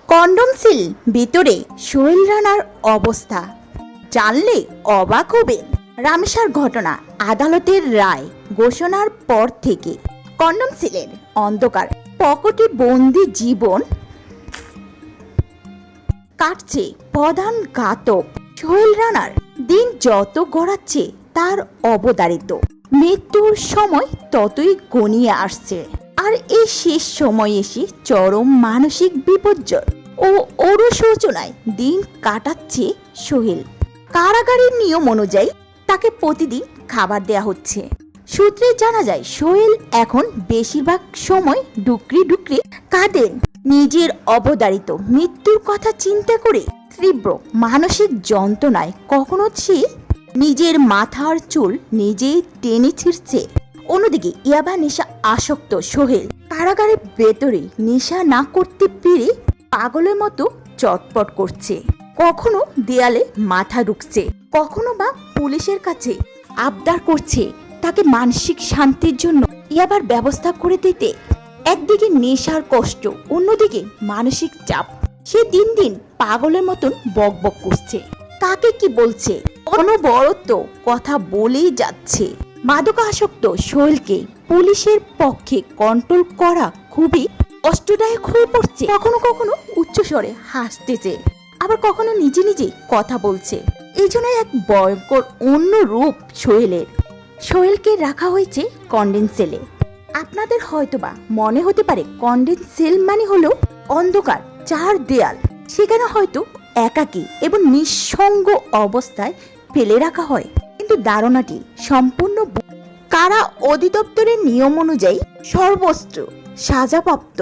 Condom seal ভিতরে সোহেল রানার অবস্থা জানলে অবাক হবেন। রামেসার ঘটনা আদালতের রায় ঘোষণার পর থেকে কন্ডম সিলের অন্ধকার পকেটে বন্দি জীবন কাটছে প্রধান ঘাতক সোহেল রানার। দিন যত গড়াচ্ছে তার অবধারিত মৃত্যুর সময় ততই ঘনিয়ে আসছে। আর এই শেষ সময় এসে চরম মানসিক বিপর্যয় ও অনুশোচনায় দিন কাটাচ্ছে সোহেল। কারাগারের নিয়ম অনুযায়ী তাকে প্রতিদিন খাবার দেয়া হচ্ছে। সূত্রে জানা যায় সোহেল এখন বেশিরভাগ সময় ডুকরি ডুকরি কাঁদেন। নিজের অবধারিত মৃত্যুর কথা চিন্তা করে তীব্র মানসিক যন্ত্রণায় কখনো সে নিজের মাথার চুল নিজেই টেনে ছিঁড়ছে। অন্যদিকে ইয়াবা নেশা আসক্ত সোহেল কারাগারের ভেতরে নেশা না করতে পেরে পাগলের মতো চটপট করছে। কখনো দেয়ালে মাথা ঢুকছে, কখনো বা পুলিশের কাছে আবদার করছে তাকে মানসিক শান্তির জন্য ইয়াবার ব্যবস্থা করে দিতে। একদিকে নেশার কষ্ট, অন্যদিকে মানসিক চাপ। সে দিন দিন পাগলের মতন বক বক করছে। কাকে কি বলছে অনবরত কথা বলেই যাচ্ছে। মাদকাসক্ত সোহেলকে পুলিশের পক্ষে কন্ট্রোল করা খুবই কষ্টদায়ক হয়ে পড়ছে। কখনো কখনো উচ্চস্বরে হাসতেছে, আবার কখনো নিজে নিজে কথা বলছে। এই জন্য এক ভয়ঙ্কর অন্য রূপ সোহেলের। সোহেলকে রাখা হয়েছে কন্ডেন্স সেলে। আপনাদের হয়তোবা মনে হতে পারে কন্ডেন্স সেল মানে হলো অন্ধকার চার দেয়াল, সেখানে হয়তো একাকী এবং নিঃসঙ্গ অবস্থায় ফেলে রাখা হয়। কিন্তু ধারণাটি সম্পূর্ণ। কারা অধিদপ্তরের নিয়ম অনুযায়ী সর্বোচ্চ সাজাপ্রাপ্ত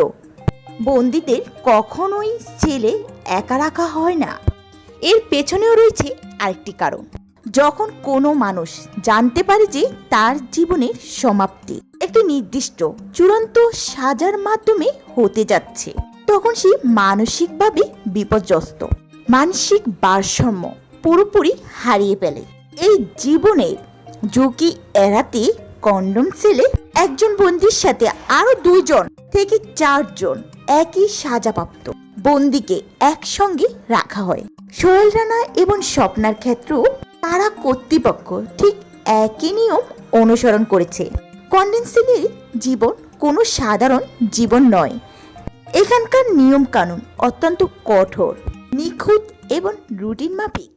বন্দীদের কখনোই জেলে একা রাখা হয় না। এর পেছনেও রয়েছে আরেকটি কারণ। যখন কোনো মানুষ জানতে পারে যে তার জীবনের সমাপ্তি একটি নির্দিষ্ট চূড়ান্ত সাজার মাধ্যমে হতে যাচ্ছে, তখন সে মানসিকভাবে বিপর্যস্ত, মানসিক ভারসাম্য পুরোপুরি হারিয়ে ফেলে। এই জীবনের ঝুঁকি এড়াতে কন্ডম সেলে একজন বন্দীর সাথে আরো 2 থেকে 4 একই সাজাপ্রাপ্ত বন্দীকে একসঙ্গে রাখা হয়। সোহেল রানা এবং স্বপ্নার ক্ষেত্রেও কারা কর্তৃপক্ষ ঠিক একই নিয়ম অনুসরণ করেছে। কন্ডম সেলের জীবন কোনো সাধারণ জীবন নয়। এখানকার নিয়ম কানুন অত্যন্ত কঠোর, নিখুঁত এবং রুটিন মাফিক।